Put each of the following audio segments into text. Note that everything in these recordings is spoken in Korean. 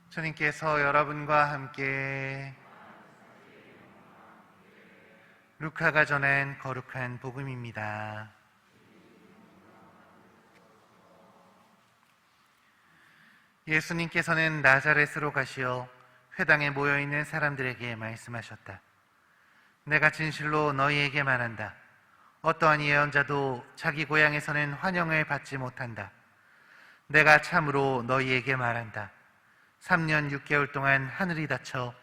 주님께서 여러분과 함께 루카가 전한 거룩한 복음입니다. 예수님께서는 나자렛으로 가시어 회당에 모여있는 사람들에게 말씀하셨다. 내가 진실로 너희에게 말한다. 어떠한 예언자도 자기 고향에서는 환영을 받지 못한다. 내가 참으로 너희에게 말한다. 3년 6개월 동안 하늘이 닫혀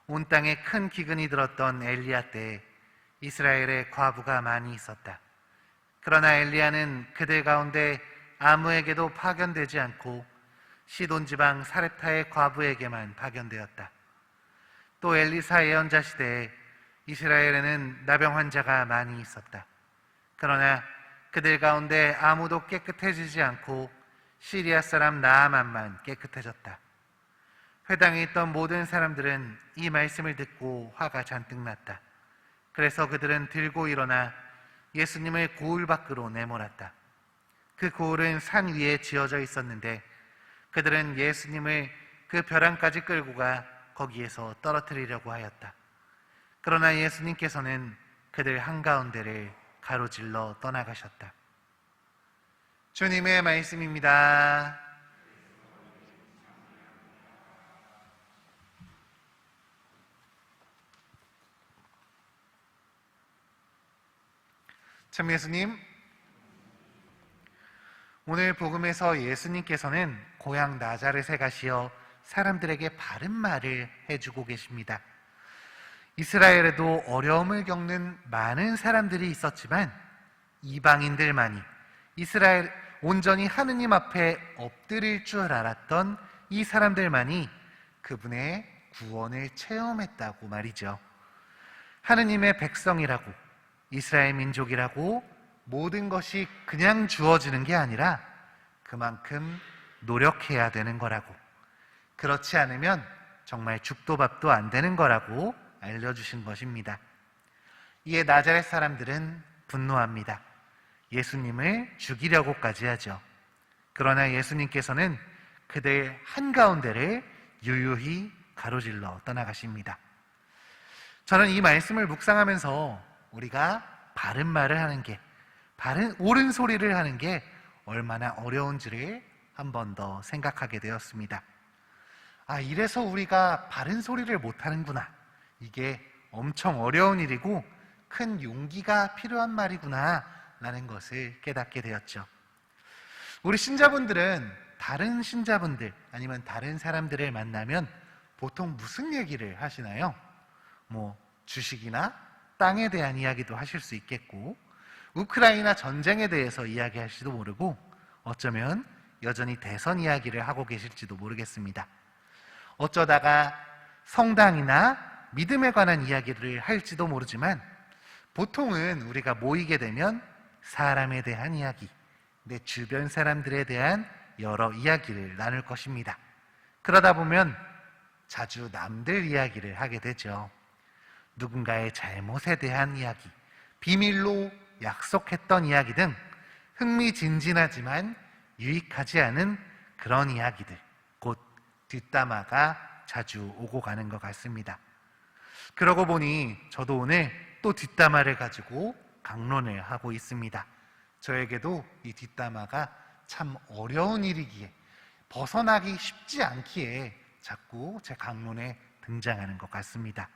온 땅에 큰 기근이 들었던 엘리야 때에 이스라엘에 과부가 많이 있었다. 그러나 엘리야는 그들 가운데 아무에게도 파견되지 않고 시돈 지방 사렙타의 과부에게만 파견되었다. 또 엘리사 예언자 시대에 이스라엘에는 나병 환자가 많이 있었다. 그러나 그들 가운데 아무도 깨끗해지지 않고 시리아 사람 나아만만 깨끗해졌다. 회당에 있던 모든 사람들은 이 말씀을 듣고 화가 잔뜩 났다. 그래서 그들은 들고 일어나 예수님을 고을 밖으로 내몰았다. 그 고을은 산 위에 지어져 있었는데 그들은 예수님을 그 벼랑까지 끌고 가 거기에서 떨어뜨리려고 하였다. 그러나 예수님께서는 그들 한가운데를 가로질러 떠나가셨다. 주님의 말씀입니다. 참 예수님, 오늘 복음에서 예수님께서는 고향 나자렛에 가시어 사람들에게 바른 말을 해주고 계십니다. 이스라엘에도 어려움을 겪는 많은 사람들이 있었지만 이방인들만이 이스라엘 온전히 하느님 앞에 엎드릴 줄 알았던 이 사람들만이 그분의 구원을 체험했다고 말이죠. 하느님의 백성이라고, 이스라엘 민족이라고 모든 것이 그냥 주어지는 게 아니라 그만큼 노력해야 되는 거라고, 그렇지 않으면 정말 죽도 밥도 안 되는 거라고 알려주신 것입니다. 이에 나자렛 사람들은 분노합니다. 예수님을 죽이려고까지 하죠. 그러나 예수님께서는 그들 한가운데를 유유히 가로질러 떠나가십니다. 저는 이 말씀을 묵상하면서 우리가 바른 말을 하는 게, 옳은 소리를 하는 게 얼마나 어려운지를 한 번 더 생각하게 되었습니다. 이래서 우리가 바른 소리를 못하는구나. 이게 엄청 어려운 일이고 큰 용기가 필요한 말이구나 라는 것을 깨닫게 되었죠. 우리 신자분들은 다른 신자분들 아니면 다른 사람들을 만나면 보통 무슨 얘기를 하시나요? 주식이나 땅에 대한 이야기도 하실 수 있겠고, 우크라이나 전쟁에 대해서 이야기하실지도 모르고, 어쩌면 여전히 대선 이야기를 하고 계실지도 모르겠습니다. 어쩌다가 성당이나 믿음에 관한 이야기를 할지도 모르지만, 보통은 우리가 모이게 되면 사람에 대한 이야기, 내 주변 사람들에 대한 여러 이야기를 나눌 것입니다. 그러다 보면 자주 남들 이야기를 하게 되죠. 누군가의 잘못에 대한 이야기, 비밀로 약속했던 이야기 등 흥미진진하지만 유익하지 않은 그런 이야기들, 곧 뒷담화가 자주 오고 가는 것 같습니다. 그러고 보니 저도 오늘 또 뒷담화를 가지고 강론을 하고 있습니다. 저에게도 이 뒷담화가 참 어려운 일이기에, 벗어나기 쉽지 않기에 자꾸 제 강론에 등장하는 것 같습니다.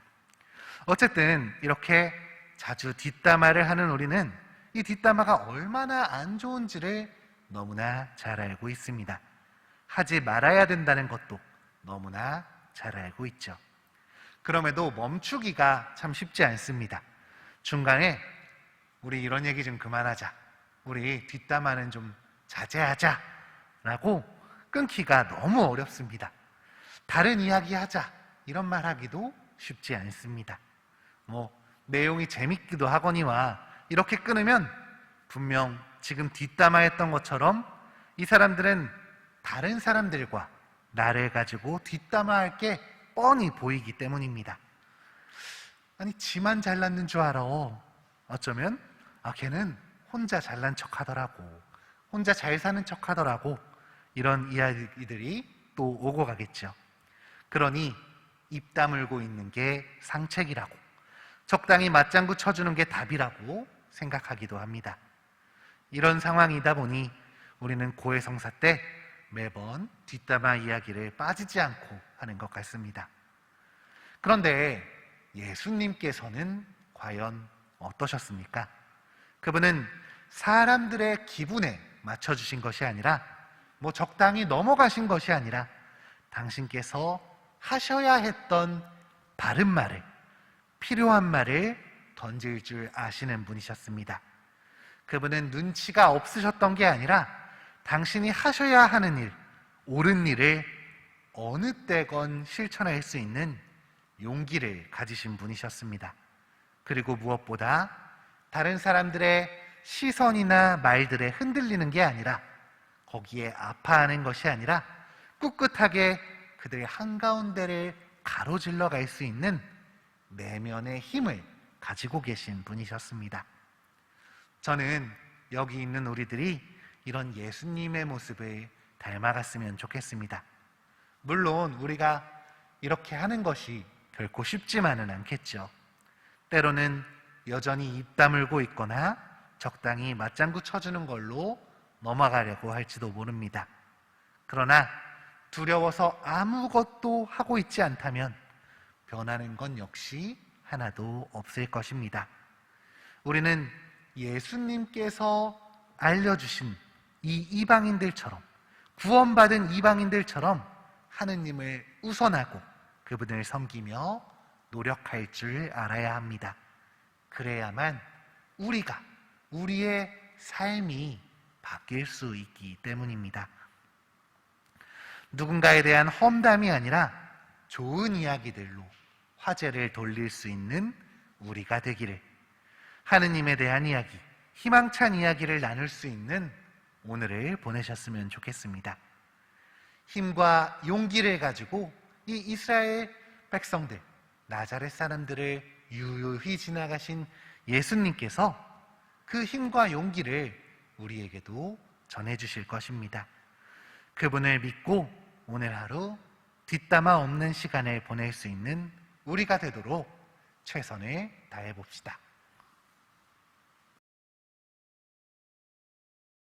어쨌든 이렇게 자주 뒷담화를 하는 우리는 이 뒷담화가 얼마나 안 좋은지를 너무나 잘 알고 있습니다. 하지 말아야 된다는 것도 너무나 잘 알고 있죠. 그럼에도 멈추기가 참 쉽지 않습니다. 중간에 우리 이런 얘기 좀 그만하자, 우리 뒷담화는 좀 자제하자 라고 끊기가 너무 어렵습니다. 다른 이야기 하자, 이런 말 하기도 쉽지 않습니다. 내용이 재밌기도 하거니와 이렇게 끊으면 분명 지금 뒷담화했던 것처럼 이 사람들은 다른 사람들과 나를 가지고 뒷담화할 게 뻔히 보이기 때문입니다. 지만 잘났는 줄 알아. 어쩌면 걔는 혼자 잘난 척 하더라고, 혼자 잘 사는 척 하더라고, 이런 이야기들이 또 오고 가겠죠. 그러니 입 다물고 있는 게 상책이라고, 적당히 맞장구 쳐주는 게 답이라고 생각하기도 합니다. 이런 상황이다 보니 우리는 고해성사 때 매번 뒷담화 이야기를 빠지지 않고 하는 것 같습니다. 그런데 예수님께서는 과연 어떠셨습니까? 그분은 사람들의 기분에 맞춰주신 것이 아니라, 적당히 넘어가신 것이 아니라 당신께서 하셔야 했던 바른 말을, 필요한 말을 던질 줄 아시는 분이셨습니다. 그분은 눈치가 없으셨던 게 아니라 당신이 하셔야 하는 일, 옳은 일을 어느 때건 실천할 수 있는 용기를 가지신 분이셨습니다. 그리고 무엇보다 다른 사람들의 시선이나 말들에 흔들리는 게 아니라, 거기에 아파하는 것이 아니라 꿋꿋하게 그들의 한가운데를 가로질러 갈 수 있는 내면의 힘을 가지고 계신 분이셨습니다. 저는 여기 있는 우리들이 이런 예수님의 모습을 닮아갔으면 좋겠습니다. 물론 우리가 이렇게 하는 것이 결코 쉽지만은 않겠죠. 때로는 여전히 입 다물고 있거나 적당히 맞장구 쳐주는 걸로 넘어가려고 할지도 모릅니다. 그러나 두려워서 아무것도 하고 있지 않다면 변하는 건 역시 하나도 없을 것입니다. 우리는 예수님께서 알려주신 이 이방인들처럼, 구원받은 이방인들처럼 하느님을 우선하고 그분을 섬기며 노력할 줄 알아야 합니다. 그래야만 우리의 삶이 바뀔 수 있기 때문입니다. 누군가에 대한 험담이 아니라 좋은 이야기들로 화제를 돌릴 수 있는 우리가 되기를, 하느님에 대한 이야기, 희망찬 이야기를 나눌 수 있는 오늘을 보내셨으면 좋겠습니다. 힘과 용기를 가지고 이 이스라엘 백성들, 나자렛 사람들을 유유히 지나가신 예수님께서 그 힘과 용기를 우리에게도 전해주실 것입니다. 그분을 믿고 오늘 하루 뒷담화 없는 시간을 보낼 수 있는 우리가 되도록 최선을 다해 봅시다.